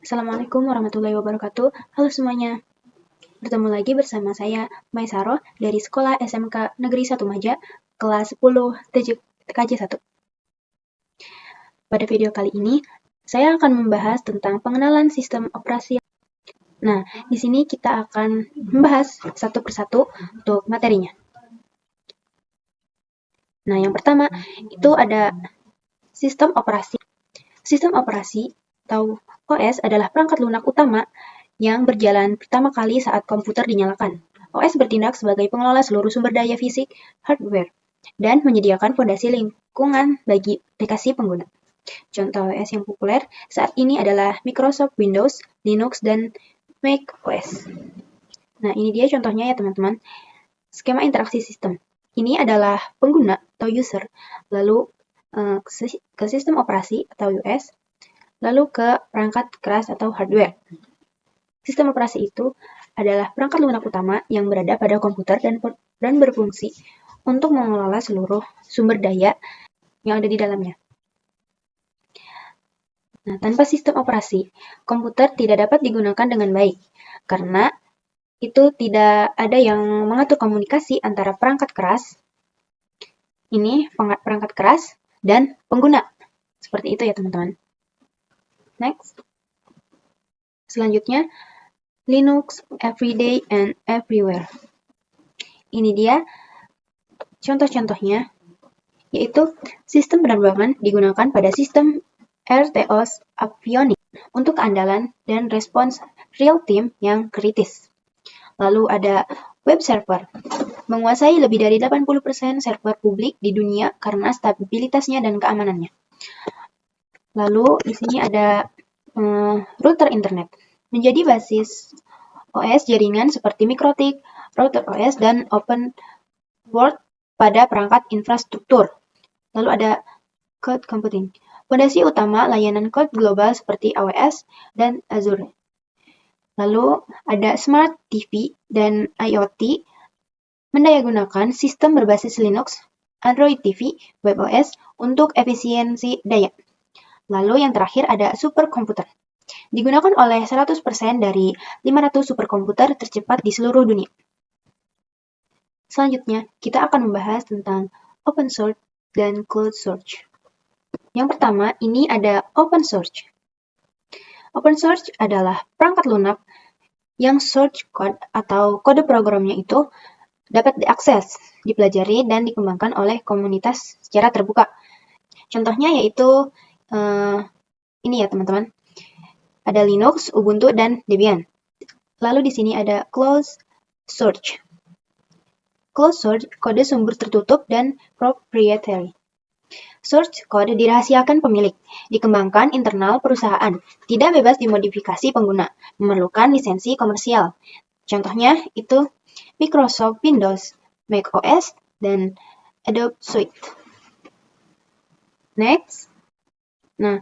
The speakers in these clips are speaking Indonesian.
Assalamualaikum warahmatullahi wabarakatuh. Halo semuanya. Bertemu lagi bersama saya, Maisaro, dari Sekolah SMK Negeri 1 Maja, kelas 10 KJ1. Pada video kali ini, saya akan membahas tentang pengenalan sistem operasi. Nah, di sini kita akan membahas satu persatu untuk materinya. Nah, yang pertama itu ada sistem operasi. Sistem operasi atau OS adalah perangkat lunak utama yang berjalan pertama kali saat komputer dinyalakan. OS bertindak sebagai pengelola seluruh sumber daya fisik hardware dan menyediakan fondasi lingkungan bagi aplikasi pengguna. Contoh OS yang populer saat ini adalah Microsoft Windows, Linux, dan Mac OS. Nah, ini dia contohnya ya teman-teman. Skema interaksi sistem. Ini adalah pengguna atau user, lalu ke sistem operasi atau OS, lalu ke perangkat keras atau hardware. Sistem operasi itu adalah perangkat lunak utama yang berada pada komputer dan berfungsi untuk mengelola seluruh sumber daya yang ada di dalamnya. Nah, tanpa sistem operasi, komputer tidak dapat digunakan dengan baik, karena itu tidak ada yang mengatur komunikasi antara perangkat keras, ini perangkat keras, dan pengguna. Seperti itu ya teman-teman. Next. Selanjutnya, Linux Everyday and Everywhere. Ini dia contoh-contohnya, yaitu sistem penerbangan digunakan pada sistem RTOS avionik untuk keandalan dan respons real-time yang kritis. Lalu ada web server, menguasai lebih dari 80% server publik di dunia karena stabilitasnya dan keamanannya. Lalu di sini ada router internet, menjadi basis OS jaringan seperti MikroTik, router OS, dan Open World pada perangkat infrastruktur. Lalu ada cloud computing, fondasi utama layanan cloud global seperti AWS dan Azure. Lalu ada Smart TV dan IoT, mendayagunakan sistem berbasis Linux, Android TV, WebOS untuk efisiensi daya. Lalu yang terakhir ada superkomputer, digunakan oleh 100% dari 500 superkomputer tercepat di seluruh dunia. Selanjutnya, kita akan membahas tentang open source dan closed source. Yang pertama, ini ada open source. Open source adalah perangkat lunak yang source code atau kode programnya itu dapat diakses, dipelajari, dan dikembangkan oleh komunitas secara terbuka. Contohnya yaitu ini ya teman-teman. Ada Linux, Ubuntu, dan Debian. Lalu di sini ada closed source. Closed source, kode sumber tertutup dan proprietary. Source code dirahasiakan pemilik, dikembangkan internal perusahaan, tidak bebas dimodifikasi pengguna, memerlukan lisensi komersial. Contohnya itu Microsoft Windows, Mac OS, dan Adobe Suite. Next. Nah,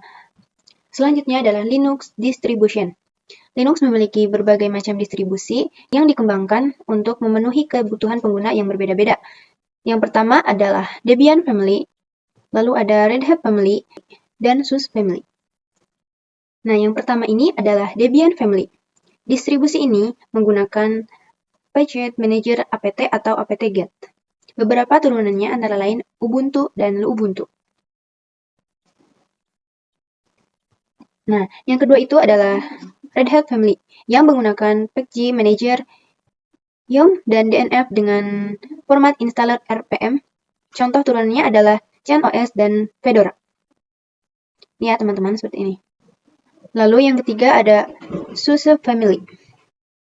selanjutnya adalah Linux distribution. Linux memiliki berbagai macam distribusi yang dikembangkan untuk memenuhi kebutuhan pengguna yang berbeda-beda. Yang pertama adalah Debian Family, lalu ada Red Hat Family, dan SUSE Family. Nah, yang pertama ini adalah Debian Family. Distribusi ini menggunakan Package Manager apt atau apt-get. Beberapa turunannya antara lain Ubuntu dan Lubuntu. Nah, yang kedua itu adalah Red Hat Family yang menggunakan Package Manager Yum dan DNF dengan format installer RPM. Contoh turunannya adalah CentOS dan Fedora. Ini ya teman-teman, seperti ini. Lalu yang ketiga ada SUSE Family,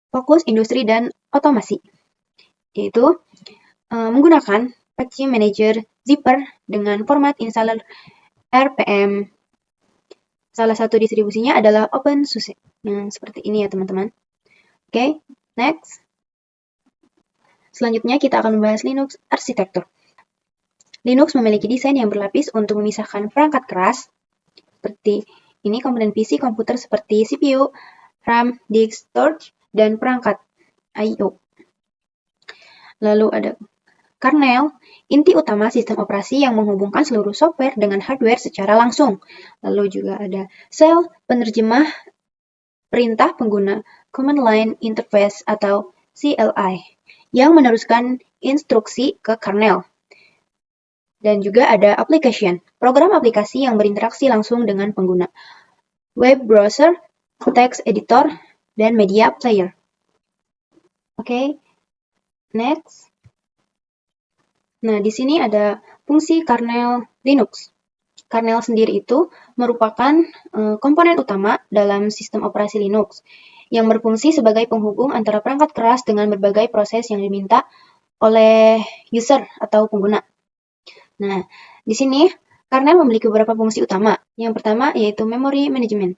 fokus industri dan otomasi, yaitu menggunakan Package Manager Zyper dengan format installer RPM. Salah satu distribusinya adalah OpenSUSE. Nah, seperti ini ya teman-teman. Oke, next. Selanjutnya kita akan membahas Linux arsitektur. Linux memiliki desain yang berlapis untuk memisahkan perangkat keras, seperti ini komponen PC komputer seperti CPU, RAM, disk, storage, dan perangkat I/O. Lalu ada kernel, inti utama sistem operasi yang menghubungkan seluruh software dengan hardware secara langsung. Lalu juga ada shell, penerjemah perintah pengguna Command Line Interface atau CLI yang meneruskan instruksi ke kernel. Dan juga ada application, program aplikasi yang berinteraksi langsung dengan pengguna, web browser, text editor, dan media player. Oke, next. Nah, di sini ada fungsi kernel Linux. Kernel sendiri itu merupakan komponen utama dalam sistem operasi Linux yang berfungsi sebagai penghubung antara perangkat keras dengan berbagai proses yang diminta oleh user atau pengguna. Nah, di sini kernel memiliki beberapa fungsi utama. Yang pertama yaitu memory management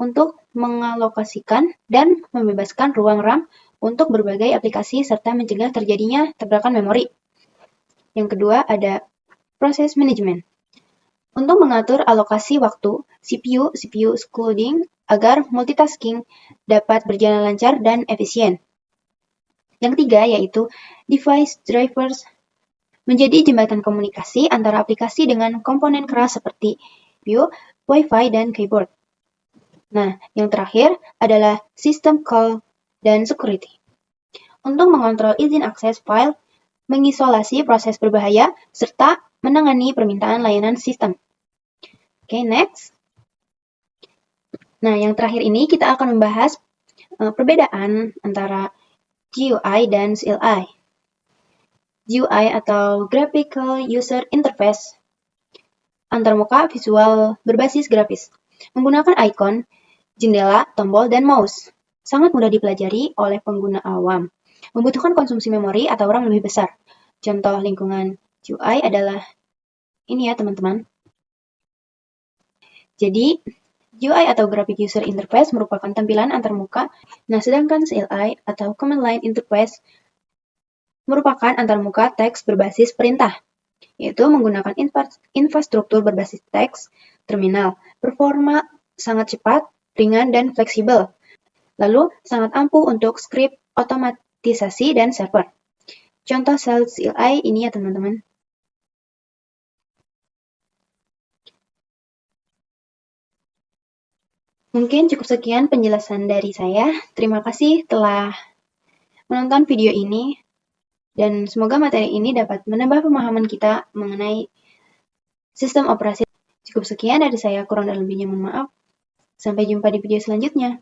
untuk mengalokasikan dan membebaskan ruang RAM untuk berbagai aplikasi serta mencegah terjadinya tabrakan memori. Yang kedua ada proses management untuk mengatur alokasi waktu CPU schedule agar multitasking dapat berjalan lancar dan efisien. Yang ketiga yaitu device drivers menjadi jembatan komunikasi antara aplikasi dengan komponen keras seperti CPU, Wi-Fi, dan keyboard. Nah, yang terakhir adalah system call dan security. Untuk mengontrol izin akses file, mengisolasi proses berbahaya, serta menangani permintaan layanan sistem. Oke, next. Nah, yang terakhir ini kita akan membahas perbedaan antara GUI dan CLI. GUI atau Graphical User Interface, antarmuka visual berbasis grafis, menggunakan icon, jendela, tombol, dan mouse. Sangat mudah dipelajari oleh pengguna awam. Membutuhkan konsumsi memori atau RAM lebih besar. Contoh lingkungan GUI adalah ini ya teman-teman. Jadi, GUI atau Graphic User Interface merupakan tampilan antarmuka. Nah, sedangkan CLI atau Command Line Interface merupakan antarmuka teks berbasis perintah, yaitu menggunakan infrastruktur berbasis teks, terminal, performa sangat cepat, ringan, dan fleksibel. Lalu, sangat ampuh untuk script otomatisasi dan server. Contoh sel CLI ini ya teman-teman. Mungkin cukup sekian penjelasan dari saya. Terima kasih telah menonton video ini. Dan semoga materi ini dapat menambah pemahaman kita mengenai sistem operasi. Cukup sekian dari saya, kurang dan lebihnya mohon maaf. Sampai jumpa di video selanjutnya.